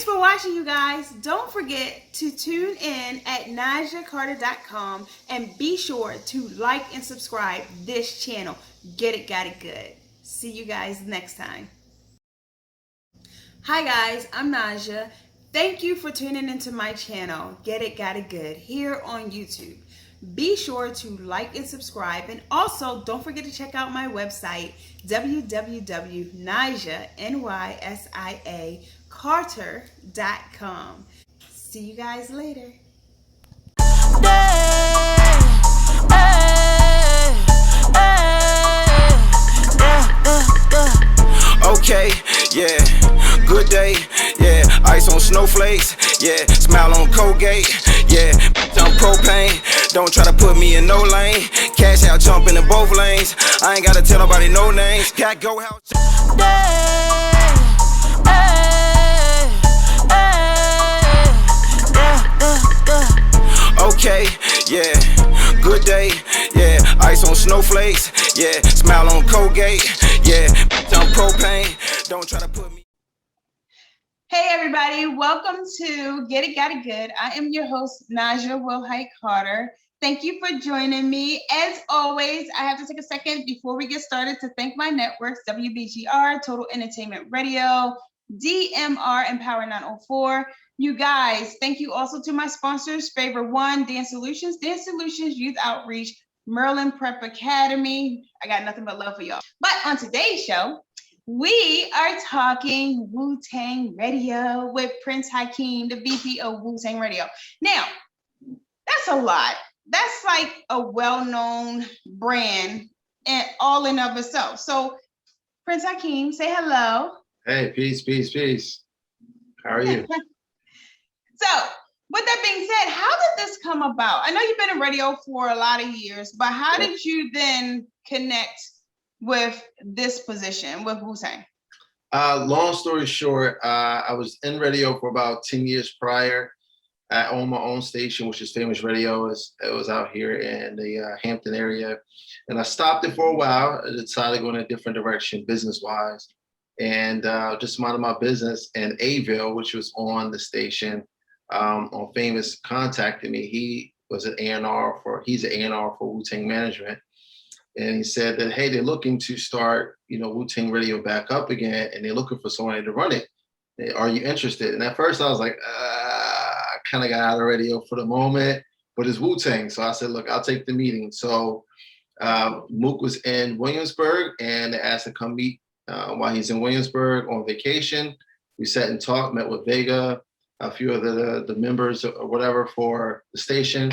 for watching, you guys. Don't forget to tune in at NysiaCarter.com and be sure to like and subscribe this channel. Get it, got it good. See you guys next time. Hi guys, I'm Nysia. Thank you for tuning into my channel, Get It, Got It Good, here on YouTube. Be sure to like and subscribe, and also don't forget to check out my website, www.NysiaCarter.com. See you guys later. Okay, yeah, good day, yeah, ice on snowflakes, yeah, smile on Colgate, yeah, I'm propane, don't try to put me in no lane, cash out jumping in both lanes, I ain't gotta tell nobody no names, got go house. Okay, yeah, good day, yeah, ice on snowflakes, yeah, smile on Colgate, yeah, I'm propane, don't try to put me. Hey everybody, welcome to Get It, Got It Good. I am your host, Nysia Wilhite-Carter. Thank you for joining me. As always, I have to take a second before we get started to thank my networks, WBGR, Total Entertainment Radio, DMR, and Power 904. You guys, thank you also to my sponsors, Favor One, Dance Solutions, Youth Outreach, Merlin Prep Academy. I got nothing but love for y'all. But on today's show, we are talking Wu-Tang Radio with Prince Hakeem, the VP of Wu-Tang Radio. Now, that's a lot. That's like a well-known brand and all in of itself. So, Prince Hakeem, say hello. Hey, peace, peace, peace. How are you? So, with that being said, how did this come about? I know you've been in radio for a lot of years, but how did you then connect with this position with Wu-Tang? Long story short, I was in radio for about 10 years prior. I own my own station, which is Famous Radio. It was out here in the Hampton area. And I stopped it for a while. I decided to go in a different direction business-wise. And just minded my business. And Avil, which was on the station, on Famous, contacted me. He was an A&R he's an A&R for Wu-Tang Management. And he said that, hey, they're looking to start, Wu-Tang Radio back up again, and they're looking for somebody to run it. Are you interested? And at first I was like, I kind of got out of radio for the moment, but it's Wu-Tang. So I said, look, I'll take the meeting. So Mook was in Williamsburg, and they asked to come meet while he's in Williamsburg on vacation. We sat and talked, met with Vega, a few of the members or whatever for the station.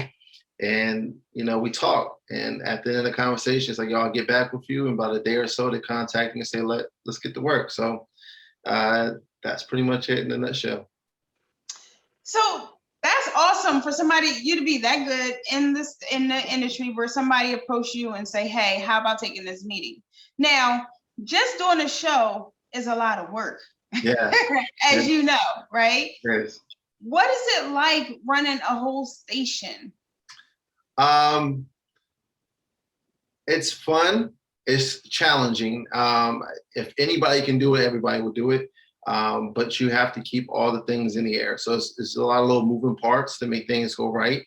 And, we talked. And at the end of the conversation, it's like, y'all, get back with you. And about a day or so, they contact me and say, let's get to work. So that's pretty much it in a nutshell. So that's awesome for you to be that good in the industry where somebody approached you and say, hey, how about taking this meeting? Now, just doing a show is a lot of work. Yeah. As you know, right? Yes. What is it like running a whole station? It's fun. It's challenging. If anybody can do it, everybody will do it. But you have to keep all the things in the air. So it's a lot of little moving parts to make things go right,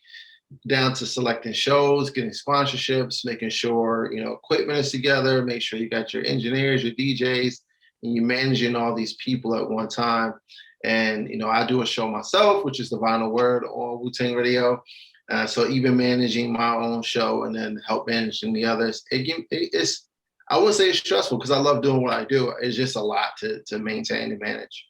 down to selecting shows, getting sponsorships, making sure, equipment is together, make sure you got your engineers, your DJs, and you're managing all these people at one time. And, I do a show myself, which is the Vinyl Word on Wu-Tang Radio. So even managing my own show and then help managing the others, it's I wouldn't say it's stressful because I love doing what I do. It's just a lot to maintain and manage.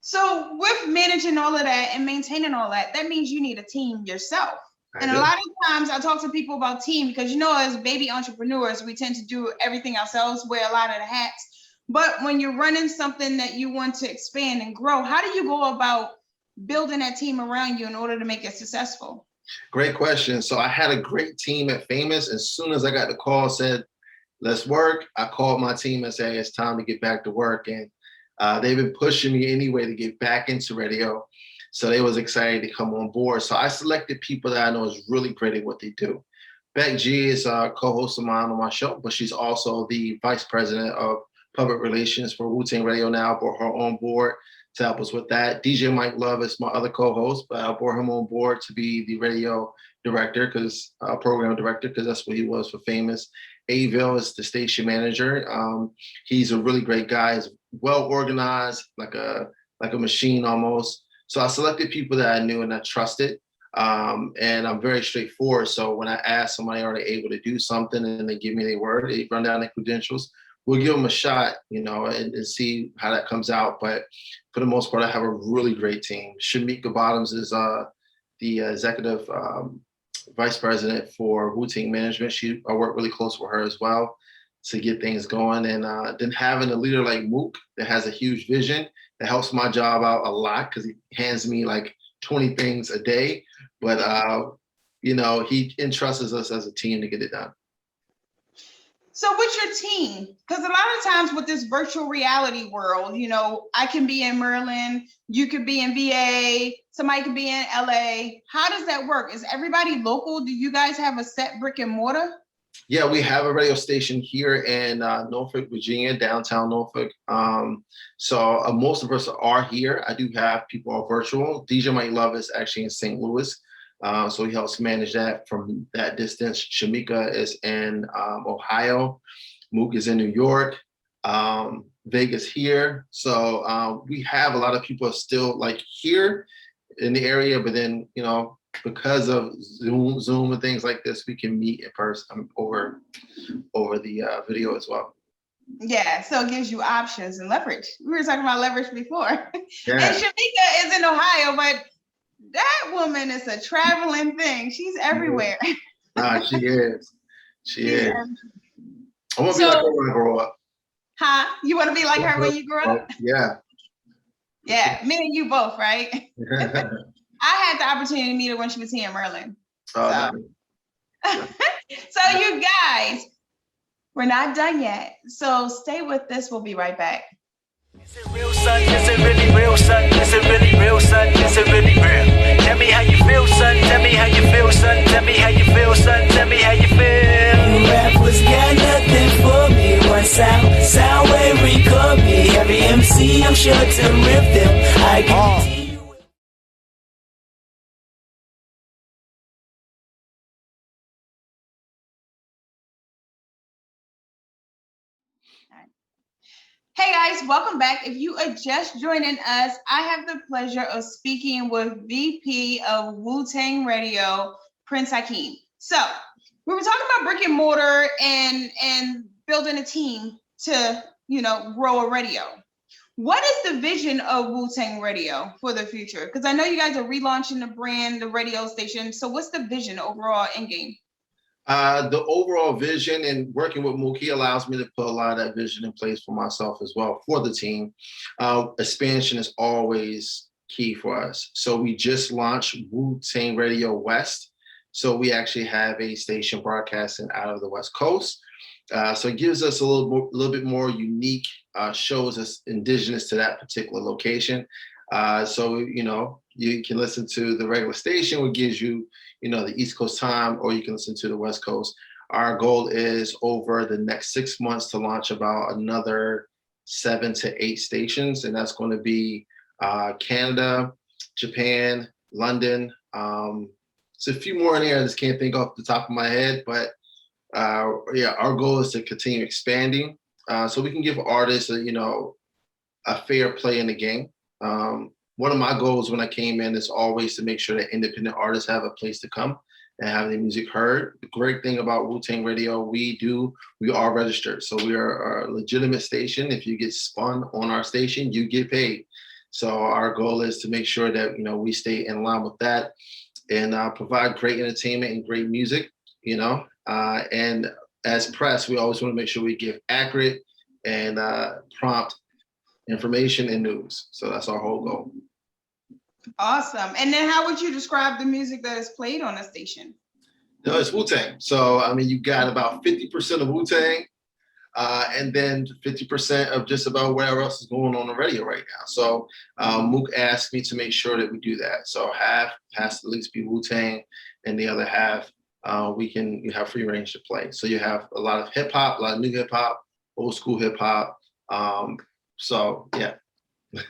So with managing all of that and maintaining all that, that means you need a team yourself. A lot of times I talk to people about team because, as baby entrepreneurs, we tend to do everything ourselves, wear a lot of the hats. But when you're running something that you want to expand and grow, how do you go about building that team around you in order to make it successful? Great question. So I had a great team at Famous. As soon as I got the call, said, let's work, I called my team and said, hey, it's time to get back to work. And they've been pushing me anyway to get back into radio. So they was excited to come on board. So I selected people that I know is really great at what they do. Beck G is a co-host of mine on my show, but she's also the vice president of public relations for Wu-Tang Radio now. Brought her on board to help us with that. DJ Mike Love is my other co-host, but I brought him on board to be the radio director, program director, because that's what he was for Famous. Avil is the station manager. He's a really great guy. He's well organized, like a machine almost. So I selected people that I knew and I trusted. And I'm very straightforward. So when I ask somebody, are they able to do something, and they give me their word, they run down their credentials, we'll give them a shot, and see how that comes out. But for the most part, I have a really great team. Shamika Bottoms is the executive vice president for Wu-Tang Management. I work really close with her as well to get things going. And then having a leader like Mook that has a huge vision that helps my job out a lot, because he hands me like 20 things a day. But, he entrusts us as a team to get it done. So what's your team? Because a lot of times with this virtual reality world, I can be in Maryland, you could be in VA, somebody could be in LA. How does that work? Is everybody local? Do you guys have a set brick and mortar? Yeah, we have a radio station here in Norfolk, Virginia, downtown Norfolk. So most of us are here. I do have people on virtual. DJ Mike Love is actually in St. Louis. So he helps manage that from that distance. Shamika is in Ohio. Mook is in New York. Vegas here. So we have a lot of people still like here in the area, but then, because of Zoom and things like this, we can meet in person over the video as well. Yeah, so it gives you options and leverage. We were talking about leverage before. Yeah. And Shamika is in Ohio, but that woman is a traveling thing. She's everywhere. She is. She is. I want to be like her when I grow up. Huh? You want to be like her when you grow up? Yeah. Yeah, me and you both, right? I had the opportunity to meet her when she was here in Maryland. So you guys, we're not done yet. So stay with this. We'll be right back. Is it real, son? Is it really real, son? Is it really real, son? Is it really real? Tell me how you feel, son. Tell me how you feel, son. Tell me how you feel, son. Tell me how you feel. You rappers got nothing for me. One sound wave record me. Every MC, I'm sure to rip them. I guarantee you. Hey guys, welcome back. If you are just joining us, I have the pleasure of speaking with VP of Wu-Tang Radio, Prince Hakeem. So we were talking about brick and mortar and building a team to, grow a radio. What is the vision of Wu-Tang Radio for the future? Because I know you guys are relaunching the brand, the radio station. So what's the vision overall in game? The overall vision, and working with Mookie allows me to put a lot of that vision in place for myself as well, for the team. Expansion is always key for us. So we just launched Wu-Tang Radio West. So we actually have a station broadcasting out of the West Coast. So it gives us a little bit more unique shows that's indigenous to that particular location. So, you can listen to the regular station, which gives you, the East Coast time, or you can listen to the West Coast. Our goal is over the next 6 months to launch about another 7 to 8 stations. And that's going to be Canada, Japan, London. It's a few more in there. I just can't think off the top of my head, but our goal is to continue expanding so we can give artists a fair play in the game. One of my goals when I came in is always to make sure that independent artists have a place to come and have their music heard. The great thing about Wu-Tang Radio, we are registered. So we are a legitimate station. If you get spun on our station, you get paid. So our goal is to make sure that, we stay in line with that and provide great entertainment and great music, and as press, we always want to make sure we give accurate and prompt information and news. So that's our whole goal. Awesome. And then how would you describe the music that is played on the station? No, it's Wu-Tang. So, you got about 50% of Wu-Tang and then 50% of just about whatever else is going on the radio right now. So Mook asked me to make sure that we do that. So half has to at least be Wu-Tang, and the other half you have free range to play. So you have a lot of hip hop, a lot of new hip hop, old school hip hop, So yeah, a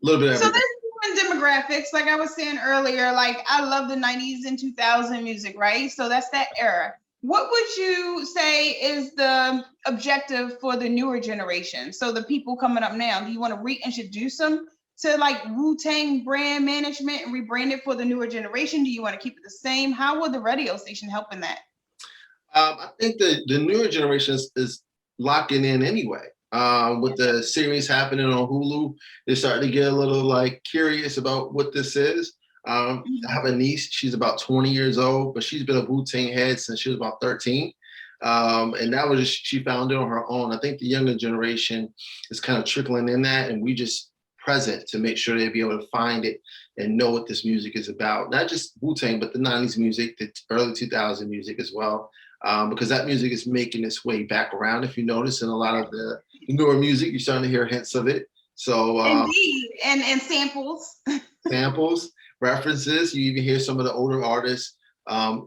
little bit of So everything. there's different demographics. Like I was saying earlier, like I love the 90s and 2000 music, right? So that's that era. What would you say is the objective for the newer generation? So the people coming up now, do you want to reintroduce them to like Wu-Tang brand management and rebrand it for the newer generation? Do you want to keep it the same? How will the radio station help in that? I think the newer generation is locking in anyway. With the series happening on Hulu, they're starting to get a little like curious about what this is. I have a niece, she's about 20 years old, but she's been a Wu-Tang head since she was about 13. And that was just, she found it on her own. I think the younger generation is kind of trickling in that, and we just present to make sure they'll be able to find it and know what this music is about. Not just Wu-Tang, but the 90s music, the early 2000 music as well. Because that music is making its way back around. If you notice in a lot of the newer music, you're starting to hear hints of it. So indeed, and samples. Samples, references. You even hear some of the older artists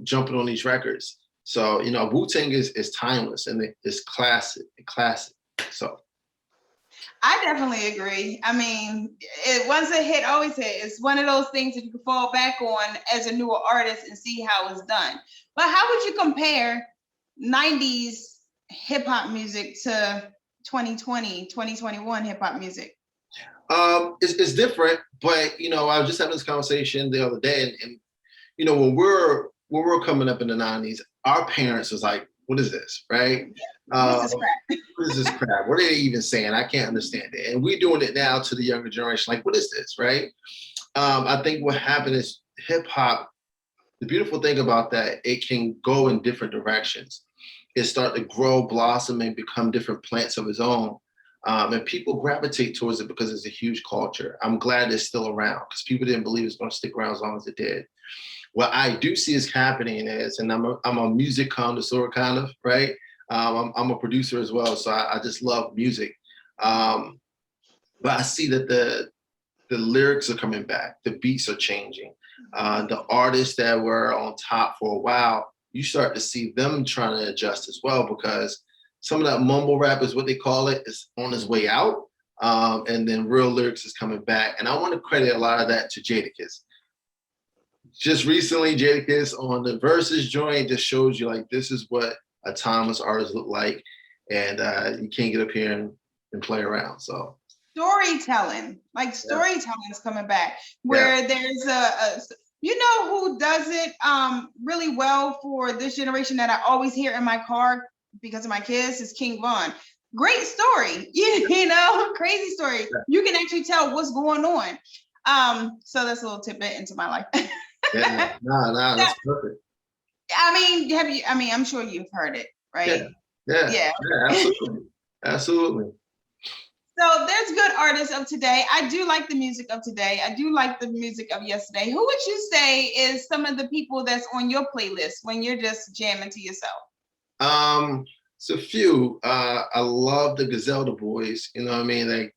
jumping on these records. So, you know, Wu-Tang is timeless and it's classic. So I definitely agree. I mean, once a hit, always hit. It's one of those things that you can fall back on as a newer artist and see how it's done. But how would you compare 90s hip hop music to 2020, 2021 hip hop music? It's different, but you know, I was just having this conversation the other day, and you know, when we're coming up in the 90s, our parents was like, "What is this?" Right? What is this crap? What is this crap? What are they even saying? I can't understand it. And we're doing it now to the younger generation. Like, what is this? Right? I think what happened is hip hop. The beautiful thing about that, it can go in different directions. It start to grow, blossom, and become different plants of its own. And people gravitate towards it because it's a huge culture. I'm glad it's still around because people didn't believe it's going to stick around as long as it did. What I do see is happening is, and I'm a music connoisseur kind of, right? I'm a producer as well, so I just love music. But I see that the lyrics are coming back, the beats are changing. The artists that were on top for a while, you start to see them trying to adjust as well, because some of that mumble rap is what they call it, is on its way out. And then real lyrics is coming back. And I want to credit a lot of that to Jadakiss. Just recently, Jadakiss on the Versus joint just shows you like, this is what a timeless artist look like. And you can't get up here and play around, so. Storytelling is coming back, where there's a you know who does it really well for this generation that I always hear in my car because of my kids is King Von. Great story, you know, crazy story. You can actually tell what's going on. So that's a little tidbit into my life. No, that's perfect. I mean, I'm sure you've heard it, right? Yeah, absolutely. So there's good artists of today. I do like the music of today. I do like the music of yesterday. Who would you say is some of the people that's on your playlist when you're just jamming to yourself? It's a few. I love the Griselda Boys. You know what I mean? Like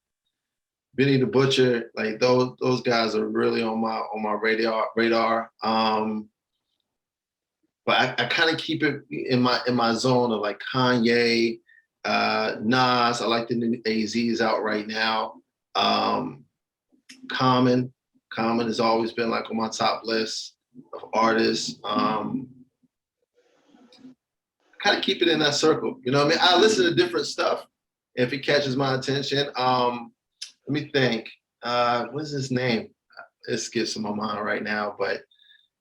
Benny the Butcher. Like those guys are really on my radar. But I kind of keep it in my zone of like Kanye. Nas, I like the new AZ's out right now. Common has always been like on my top list of artists. Kind of keep it in that circle, you know what I mean? I listen to different stuff if it catches my attention. Let me think. What's his name? It skips in my mind right now, but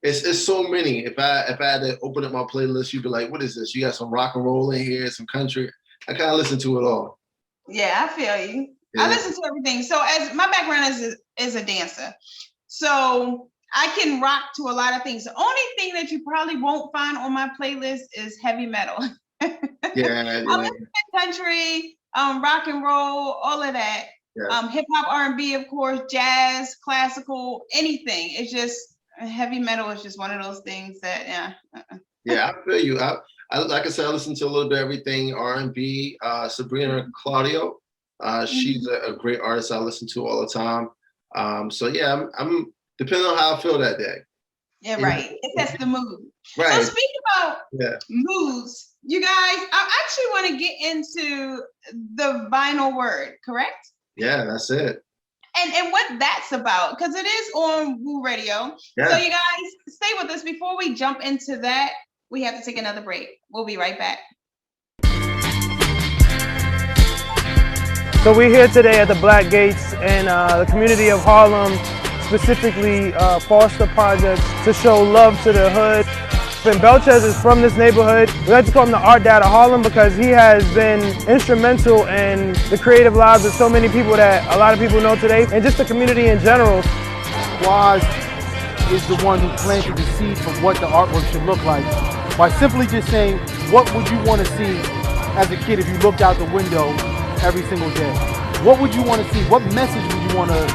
it's so many. If I had to open up my playlist, you'd be like, what is this? You got some rock and roll in here, some country. I kind of listen to it all. Yeah, I feel you. Yeah. I listen to everything. So as my background is a dancer, so I can rock to a lot of things. The only thing that you probably won't find on my playlist is heavy metal. Yeah. I listen to country, rock and roll, all of that. Yeah. Hip hop, R&B, of course, jazz, classical, anything. It's just heavy metal is just one of those things that Yeah, I feel you. I like I said, I listen to a little bit of everything, R&B. Sabrina Claudio, she's a great artist I listen to all the time. So yeah, I'm depending on how I feel that day. Yeah, right. It sets the mood. Right. So speaking about moods, you guys, I actually want to get into the vinyl word, correct? Yeah, that's it. And what that's about, because it is on Wu Radio. Yeah. So you guys, stay with us. Before we jump into that, we have to take another break. We'll be right back. So we're here today at the Black Gates in the community of Harlem, specifically Foster Projects, to show love to the hood. And Belchez is from this neighborhood. We like to call him the art dad of Harlem because he has been instrumental in the creative lives of so many people that a lot of people know today, and just the community in general. Waz is the one who planted the seed for what the artwork should look like by simply just saying, what would you want to see as a kid if you looked out the window every single day? What would you want to see? What message would you want to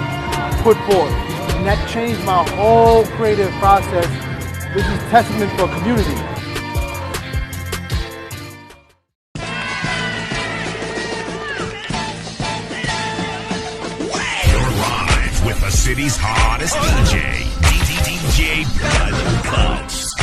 put forth? And that changed my whole creative process. This is testament for community. You're live with the city's hottest DJ, DJ Blood Cuts.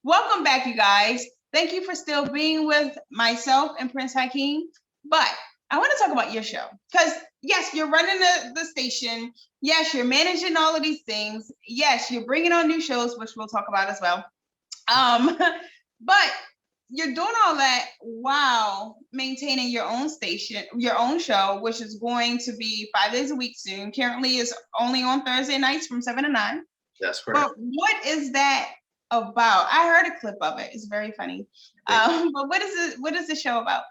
Welcome back, you guys. Thank you for still being with myself and Prince Hakeem. But I want to talk about your show because, yes, you're running the station. Yes, you're managing all of these things. Yes, you're bringing on new shows, which we'll talk about as well. But you're doing all that while maintaining your own station, your own show, which is going to be 5 days a week soon. Currently, is only on Thursday nights from 7 to 9. That's correct. But what is that about? I heard a clip of it. It's very funny. But what is the show about?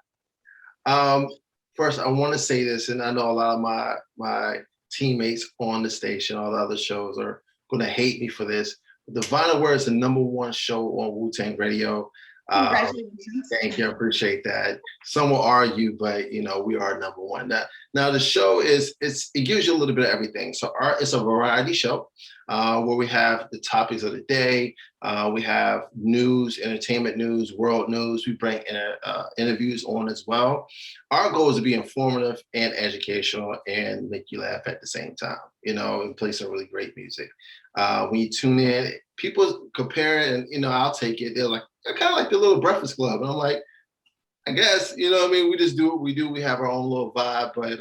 First, I want to say this, and I know a lot of my teammates on the station, all the other shows are going to hate me for this. The Vinyl Word is the #1 show on Wu-Tang Radio. Congratulations. Thank you. I appreciate that. Some will argue, but we are #1. Now the show it gives you a little bit of everything. So it's a variety show where we have the topics of the day. We have news, entertainment news, world news. We bring interviews on as well. Our goal is to be informative and educational and make you laugh at the same time, and play some really great music. When you tune in, people compare it, and I'll take it. They're like, they're kind of like the little Breakfast Club. And I'm like, I guess, we just do what we do. We have our own little vibe, but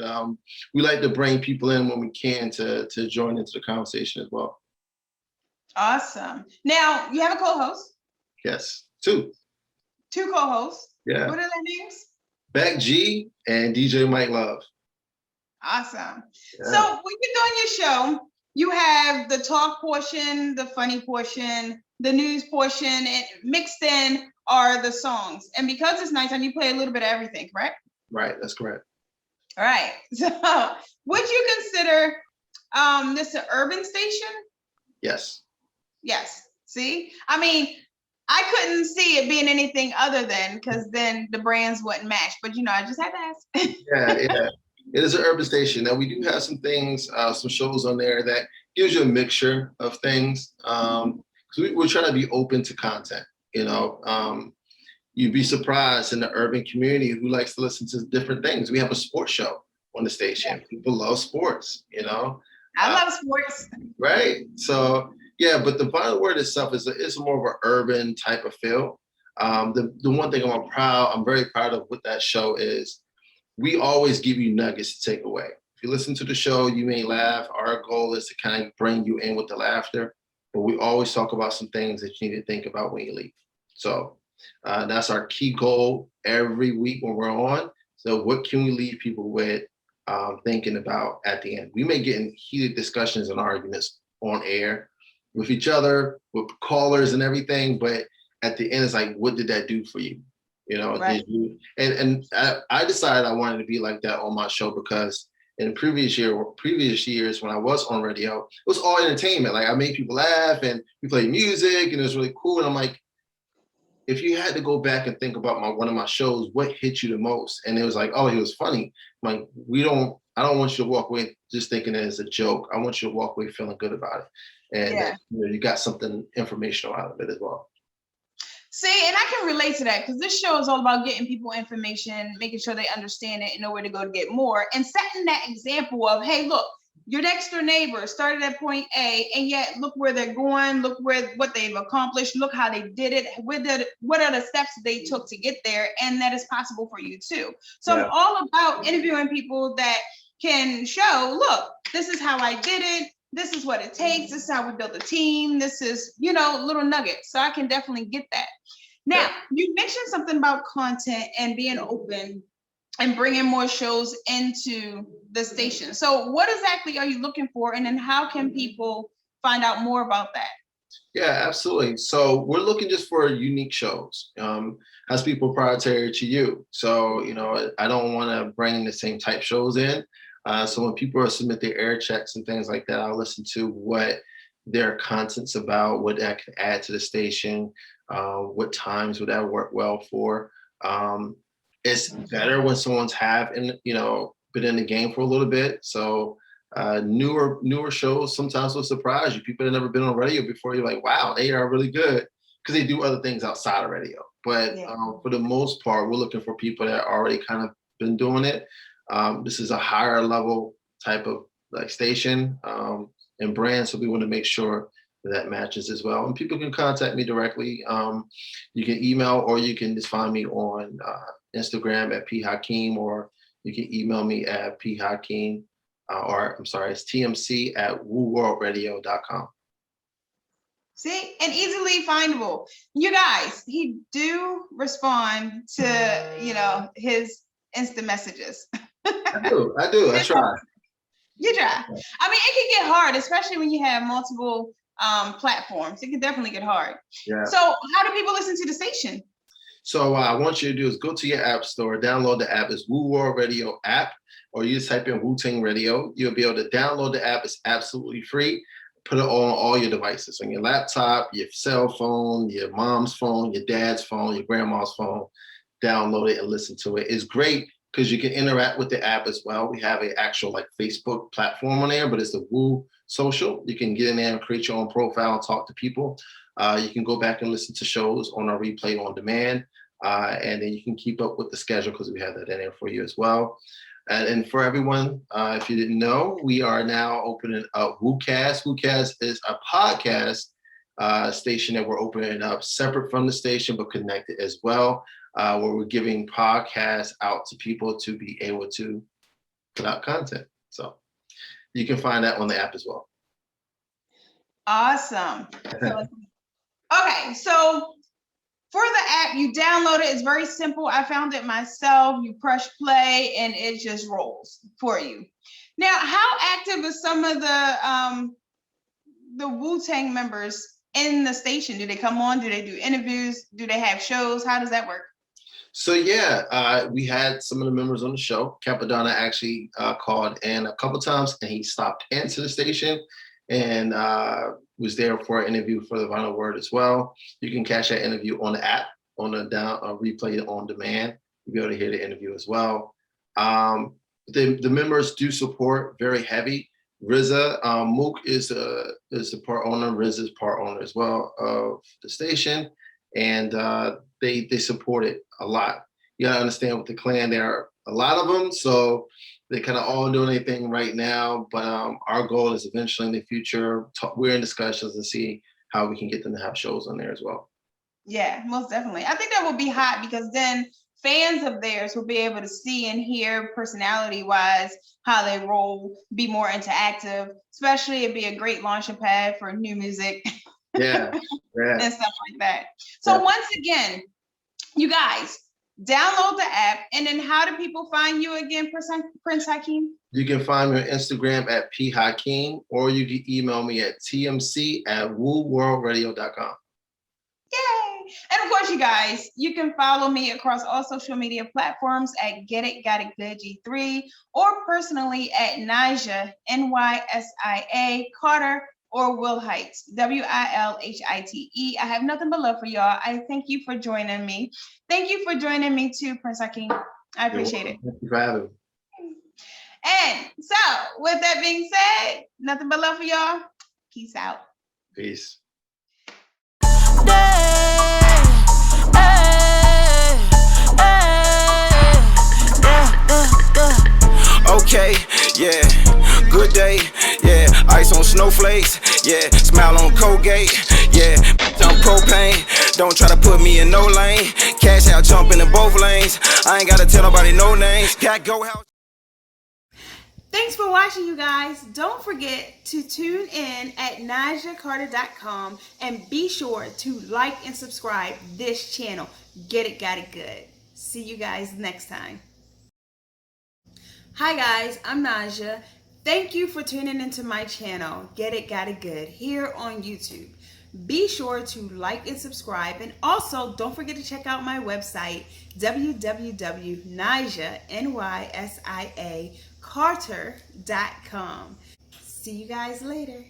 we like to bring people in when we can to join into the conversation as well. Awesome. Now, you have a co-host? Yes, two. Two co-hosts? Yeah. What are their names? Beck G and DJ Mike Love. Awesome. Yeah. So when you're doing your show, you have the talk portion, the funny portion, the news portion, and mixed in are the songs. And because it's nighttime, you play a little bit of everything, correct? Right, that's correct. All right. So would you consider this an urban station? Yes. Yes. See? I mean, I couldn't see it being anything other than, because then the brands wouldn't match. But I just had to ask. Yeah. It is an urban station. Now, we do have some things, some shows on there that gives you a mixture of things. We're trying to be open to content, You'd be surprised in the urban community who likes to listen to different things. We have a sports show on the station. Yeah. People love sports, I love sports. Right? So, yeah, but the Vinyl Word itself is more of an urban type of feel. The one thing I'm very proud of with that show is we always give you nuggets to take away. If you listen to the show, you may laugh. Our goal is to kind of bring you in with the laughter, but we always talk about some things that you need to think about when you leave. So that's our key goal every week when we're on. So what can we leave people with thinking about at the end? We may get in heated discussions and arguments on air with each other, with callers and everything, but at the end, it's like, what did that do for you? You know, Right. and I decided I wanted to be like that on my show because in previous years when I was on radio, it was all entertainment. Like I made people laugh and we played music and it was really cool. And I'm like, if you had to go back and think about one of my shows, what hit you the most? And it was like, oh, he was funny. I'm like, I don't want you to walk away just thinking that it's a joke. I want you to walk away feeling good about it. And that, you got something informational out of it as well. See, and I can relate to that because this show is all about getting people information, making sure they understand it and know where to go to get more, and setting that example of, hey, look, your next door neighbor started at point A, and yet look where they're going, look what they've accomplished, look how they did it, what are the steps they took to get there, and that is possible for you too. So I'm all about interviewing people that can show, look, this is how I did it. This is what it takes. This is how we build a team. This is, little nuggets. So I can definitely get that. Now, you mentioned something about content and being open and bringing more shows into the station. So what exactly are you looking for? And then how can people find out more about that? Yeah, absolutely. So we're looking just for unique shows. Has people proprietary to you. So, I don't want to bring the same type shows in. So when people submit their air checks and things like that, I'll listen to what their content's about, what that can add to the station, what times would that work well for. It's better when someone's been in the game for a little bit. So newer shows sometimes will surprise you. People that have never been on radio before, you're like, wow, they are really good because they do other things outside of radio. But for the most part, we're looking for people that already kind of been doing it. This is a higher level type of station and brand, so we want to make sure that matches as well. And people can contact me directly. You can email or you can just find me on Instagram at Hakeem, or you can email me at Hakeem, it's TMC at WooWorldRadio.com. See, and easily findable. You guys, he do respond to, his instant messages. I do. I try. You try. I mean, it can get hard, especially when you have multiple platforms. It can definitely get hard. Yeah. So how do people listen to the station? So what I want you to do is go to your app store, download the app. It's Wu World Radio app, or you just type in Wu-Tang Radio. You'll be able to download the app. It's absolutely free. Put it on all your devices, on your laptop, your cell phone, your mom's phone, your dad's phone, your grandma's phone. Download it and listen to it. It's great because you can interact with the app as well. We have an actual Facebook platform on there, but it's the Woo Social. You can get in there and create your own profile and talk to people. You can go back and listen to shows on our replay on demand. And then you can keep up with the schedule because we have that in there for you as well. And for everyone, if you didn't know, we are now opening up WooCast. WooCast is a podcast station that we're opening up separate from the station, but connected as well, where we're giving podcasts out to people to be able to put out content. So you can find that on the app as well. Awesome. Okay, so for the app, you download it. It's very simple. I found it myself. You press play and it just rolls for you. Now, how active is some of the Wu-Tang members in the station? Do they come on? Do they do interviews? Do they have shows? How does that work? So yeah, we had some of the members on the show. Capadonna actually called in a couple times and he stopped into the station and was there for an interview for the Vinyl Word as well. You can catch that interview on the app, on the replay on demand. You'll be able to hear the interview as well. The members do support very heavy. RZA, Mook is a part owner. RZA is part owner as well of the station, and they support it a lot. You gotta understand with the clan, there are a lot of them, so they kind of all doing anything right now. But our goal is eventually in the future, we're in discussions to see how we can get them to have shows on there as well. Yeah, most definitely. I think that will be hot because then fans of theirs will be able to see and hear personality-wise how they roll, be more interactive, especially it'd be a great launching pad for new music. Yeah. And stuff like that. So once again, you guys, download the app, and then how do people find you again, Prince Hakeem? You can find me on Instagram at Hakeem, or you can email me at tmc@wooworldradio.com. Yay! And of course, you guys, you can follow me across all social media platforms at Get It Got It Good G3 or personally at Nysia, Nysia Carter or Wilhite, Wilhite. I have nothing but love for y'all. I thank you for joining me. Thank you for joining me too, Prince Hakeem. I appreciate it. Thank you for having me. And so, with that being said, nothing but love for y'all. Peace out. Peace. Okay, yeah, good day, yeah, ice on snowflakes, yeah, smile on Colgate, yeah, I'm propane, don't try to put me in no lane, cash out jumping in both lanes, I ain't gotta tell nobody no names, got go house. Thanks for watching, you guys. Don't forget to tune in at NysiaCarter.com and be sure to like and subscribe this channel. Get It Got It Good. See you guys next time. Hi guys, I'm Nysia. Thank you for tuning into my channel, Get It Got It Good, here on YouTube. Be sure to like and subscribe, and also don't forget to check out my website, www.nysiacarter.com. See you guys later.